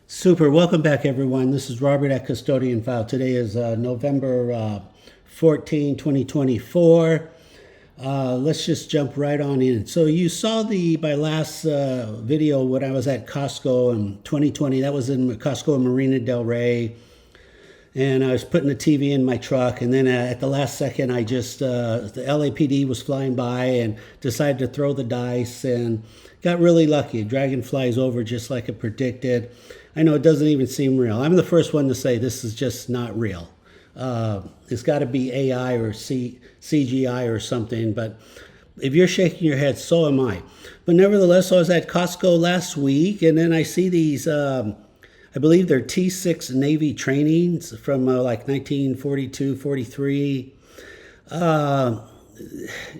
Super. Welcome back, everyone. This is Robert at Custodian File. Today is November 14, 2024. Let's just jump right on in. So you saw my last video when I was at Costco in 2020. That was in Costco in Marina Del Rey. And I was putting the TV in my truck, and then at the last second, the LAPD was flying by and decided to throw the dice and got really lucky. Dragon flies over just like it predicted. I know it doesn't even seem real. I'm the first one to say this is just not real. It's got to be AI or CGI or something, but if you're shaking your head, so am I. But nevertheless, I was at Costco last week, and then I see these I believe they're T6 Navy trainings from like 1942, 43.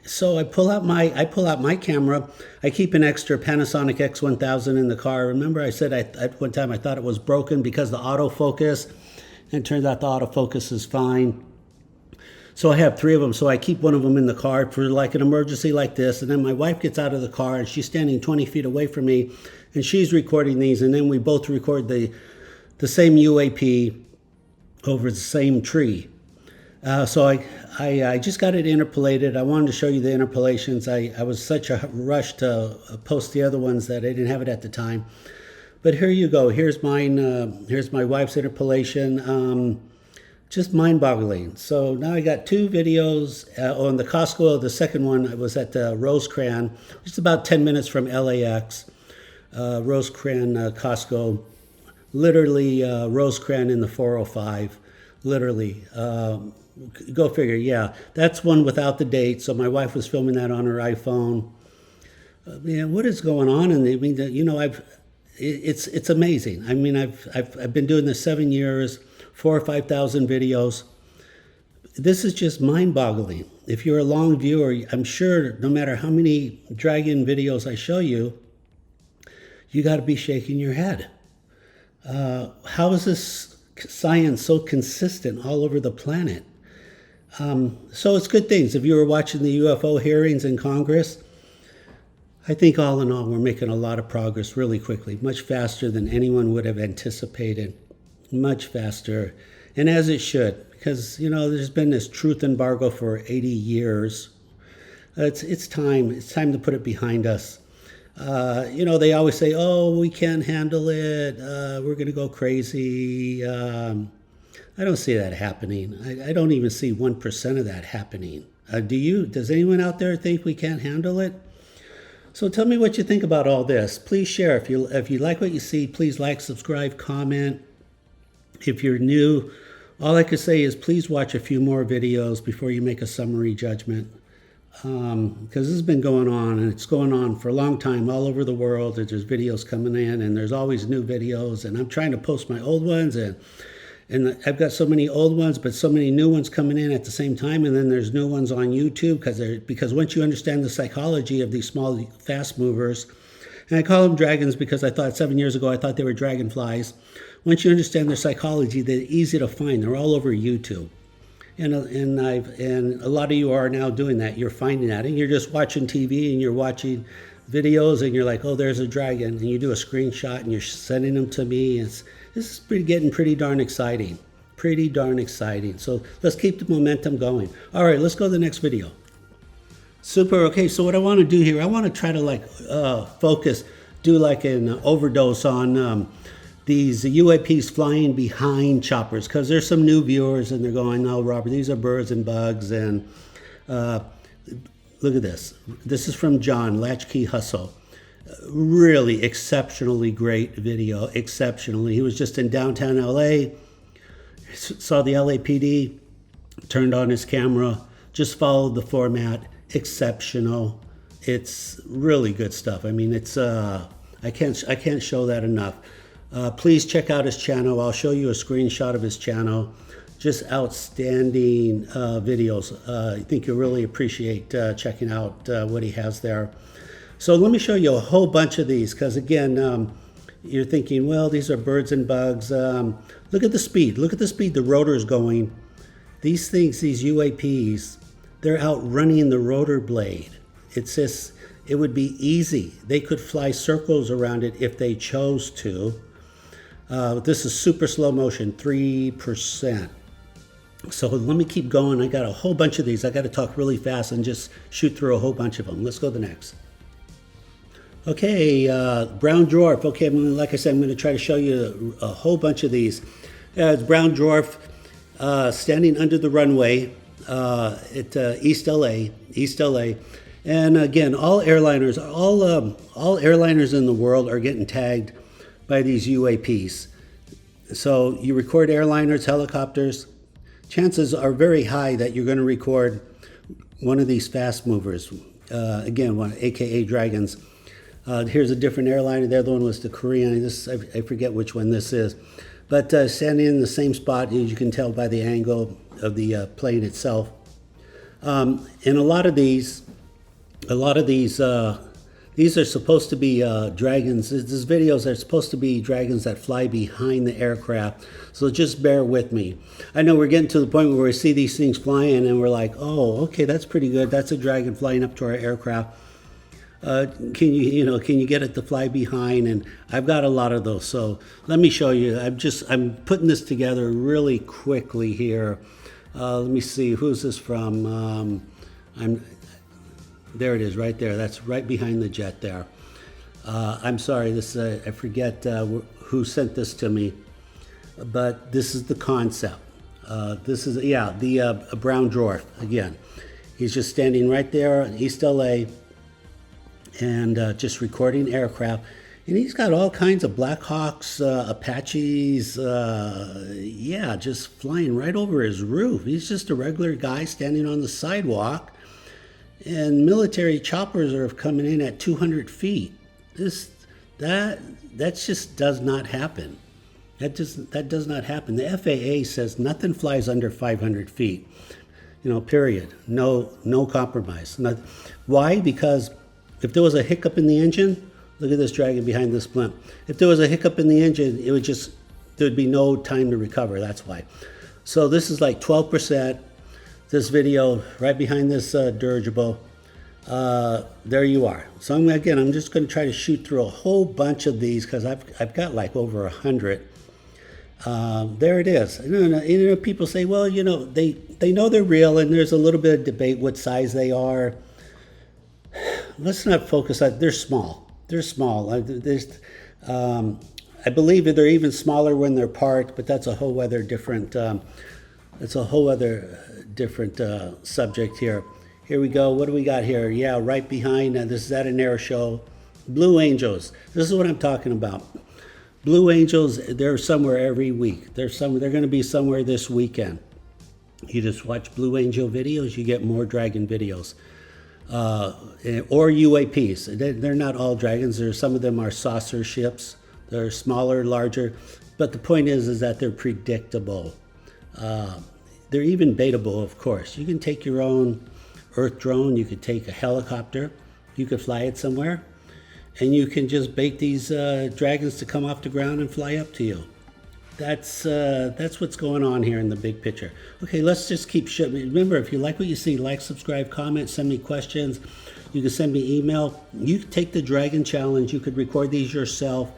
So I pull out my camera. I keep an extra Panasonic X1000 in the car. Remember I said at one time I thought it was broken because the autofocus, and it turns out the autofocus is fine. So I have three of them. So I keep one of them in the car for like an emergency like this. And then my wife gets out of the car and she's standing 20 feet away from me and she's recording these. And then we both record the same UAP over the same tree. So I just got it interpolated. I wanted to show you the interpolations. I was such a rush to post the other ones that I didn't have it at the time. But here you go. Here's mine. Here's my wife's interpolation. Just mind-boggling. So now I got two videos on the Costco. The second one I was at Rosecrans, just about 10 minutes from LAX. Rosecrans, Costco, literally Rosecrans in the 405, literally. Go figure. Yeah, that's one without the date. So my wife was filming that on her iPhone. Man, what is going on? And I mean, it's amazing. I mean, I've been doing this 7 years. 4,000 or 5,000 videos. This is just mind-boggling. If you're a long viewer, I'm sure no matter how many Dragon videos I show you, you got to be shaking your head. How is this science so consistent all over the planet? So it's good things. If you were watching the UFO hearings in Congress, I think all in all, we're making a lot of progress really quickly, much faster than anyone would have anticipated. Much faster, and as it should, because there's been this truth embargo for 80 years. It's time to put it behind us. They always say, oh, we can't handle it, we're going to go crazy. I don't see that happening. I don't even see 1% of that happening. Does anyone out there think we can't handle it? So tell me what you think about all this. Please share. If you like what you see, please like, subscribe, comment. If you're new, all I could say is please watch a few more videos before you make a summary judgment. Because this has been going on, and it's going on for a long time all over the world. There's videos coming in, and there's always new videos. And I'm trying to post my old ones, and I've got so many old ones, but so many new ones coming in at the same time. And then there's new ones on YouTube because once you understand the psychology of these small, fast movers, and I call them dragons because I thought 7 years ago I thought they were dragonflies. Once you understand their psychology, they're easy to find. They're all over YouTube, and a lot of you are now doing that. You're finding that, and you're just watching TV and you're watching videos, and you're like, oh, there's a dragon, and you do a screenshot and you're sending them to me. This is getting pretty darn exciting. Pretty darn exciting. So let's keep the momentum going. All right, let's go to the next video. Super. Okay, so what I want to do here, I want to try to focus, do like an overdose on these UAPs flying behind choppers, because there's some new viewers and they're going, no, Robert, these are birds and bugs. And look at this. This is from John, Latchkey Hustle. Really exceptionally great video, exceptionally. He was just in downtown LA, saw the LAPD, turned on his camera, just followed the format. Exceptional. It's really good stuff. I mean, it's I can't show that enough. Please check out his channel. I'll show you a screenshot of his channel. Just outstanding videos. I think you'll really appreciate checking out what he has there. So let me show you a whole bunch of these, because again, you're thinking, well, these are birds and bugs. Look at the speed. Look at the speed the rotor's going. These things, these UAPs, they're outrunning the rotor blade. It's just, it would be easy. They could fly circles around it if they chose to. This is super slow motion, 3%. So let me keep going. I got a whole bunch of these. I got to talk really fast and just shoot through a whole bunch of them. Let's go to the next. Okay, brown dwarf. Okay, like I said, I'm going to try to show you a whole bunch of these. It's brown dwarf standing under the runway at East LA. And again, all airliners in the world are getting tagged by these UAPs. So you record airliners, helicopters. Chances are very high that you're going to record one of these fast movers. Again, AKA dragons. Here's a different airliner. The other one was the Korean. I forget which one this is. But standing in the same spot, as you can tell by the angle of the plane itself. And a lot of these are supposed to be dragons. These videos are supposed to be dragons that fly behind the aircraft. So just bear with me. I know we're getting to the point where we see these things flying and we're like, oh, okay, that's pretty good. That's a dragon flying up to our aircraft. Can you get it to fly behind? And I've got a lot of those. So let me show you. I'm putting this together really quickly here. Let me see. Who's this from? There it is, right there. That's right behind the jet there. I'm sorry. I forget who sent this to me, but this is the concept. This is the brown dwarf again. He's just standing right there in East LA. And just recording aircraft. And he's got all kinds of Black Hawks, Apaches, just flying right over his roof. He's just a regular guy standing on the sidewalk. And military choppers are coming in at 200 feet. That just does not happen. That does not happen. The FAA says nothing flies under 500 feet. Period. No compromise. Why? Because if there was a hiccup in the engine, look at this dragon behind this blimp. If there was a hiccup in the engine, there'd be no time to recover. That's why. So this is like 12%. This video right behind this dirigible. There you are. So I'm just going to try to shoot through a whole bunch of these because I've got like over 100. There it is. People say, well, they know they're real, and there's a little bit of debate what size they are. Let's not focus on. They're small. They're small. I believe that they're even smaller when they're parked, but that's a whole other different. Subject here. Here we go. What do we got here? Yeah, right behind. This is at an air show. Blue Angels. This is what I'm talking about. Blue Angels. They're somewhere every week. They're going to be somewhere this weekend. You just watch Blue Angel videos. You get more dragon videos. Or UAPs. They're not all dragons. Some of them are saucer ships. They're smaller, larger. But the point is that they're predictable. They're even baitable, of course. You can take your own Earth drone. You could take a helicopter. You could fly it somewhere. And you can just bait these dragons to come off the ground and fly up to you. That's what's going on here in the big picture. Okay, let's just keep shooting. Remember, if you like what you see, like, subscribe, comment, send me questions. You can send me email. You can take the Dragon Challenge. You could record these yourself.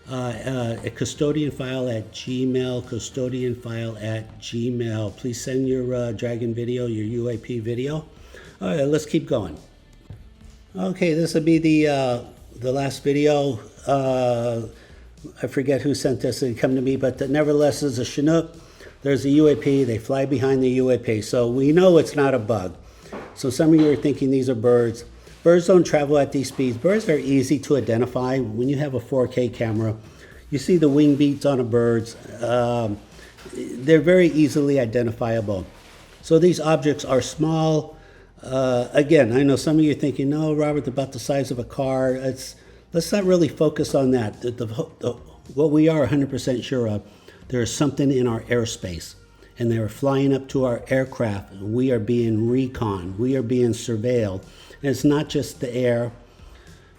At custodianfile@gmail. Please send your dragon video, your UAP video. All right, let's keep going. Okay, this will be the last video. I forget who sent this. It come to me, but nevertheless, there's a Chinook. There's a UAP. They fly behind the UAP, so we know it's not a bug. So some of you are thinking these are birds. Birds don't travel at these speeds. Birds are easy to identify. When you have a 4K camera, you see the wing beats on a bird. They're very easily identifiable. So these objects are small. Again, I know some of you are thinking, no, Robert, about the size of a car. Let's not really focus on that. What we are 100% sure of, there is something in our airspace, and they are flying up to our aircraft. We are being recon. We are being surveilled. And it's not just the air.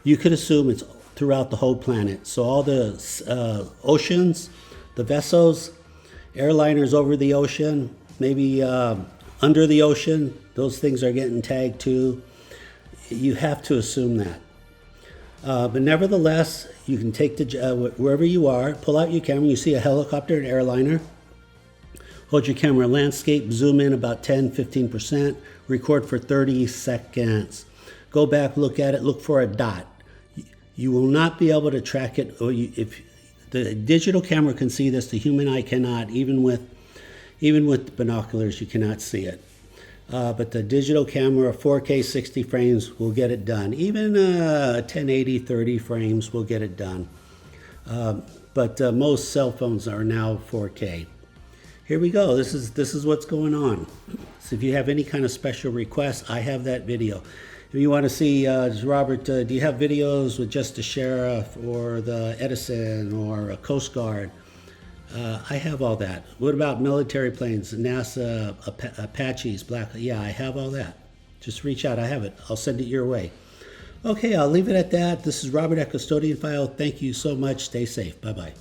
You could assume it's throughout the whole planet. So all the oceans, the vessels, airliners over the ocean, maybe under the ocean, those things are getting tagged too. You have to assume that. But nevertheless, you can take wherever you are, pull out your camera. You see a helicopter, an airliner. Hold your camera landscape, zoom in about 10-15%, record for 30 seconds. Go back, look at it, look for a dot. You will not be able to track it, or if the digital camera can see this, the human eye cannot. Even with binoculars, you cannot see it. But the digital camera, 4K 60 frames, will get it done. Even 1080 30 frames will get it done. But most cell phones are now 4K. Here we go. This is what's going on. So if you have any kind of special requests, I have that video. If you want to see, Robert, do you have videos with just the sheriff or the Edison or a Coast Guard? I have all that. What about military planes, NASA, Apaches, Black? Yeah, I have all that. Just reach out. I have it. I'll send it your way. Okay, I'll leave it at that. This is Robert at Custodian File. Thank you so much. Stay safe. Bye-bye.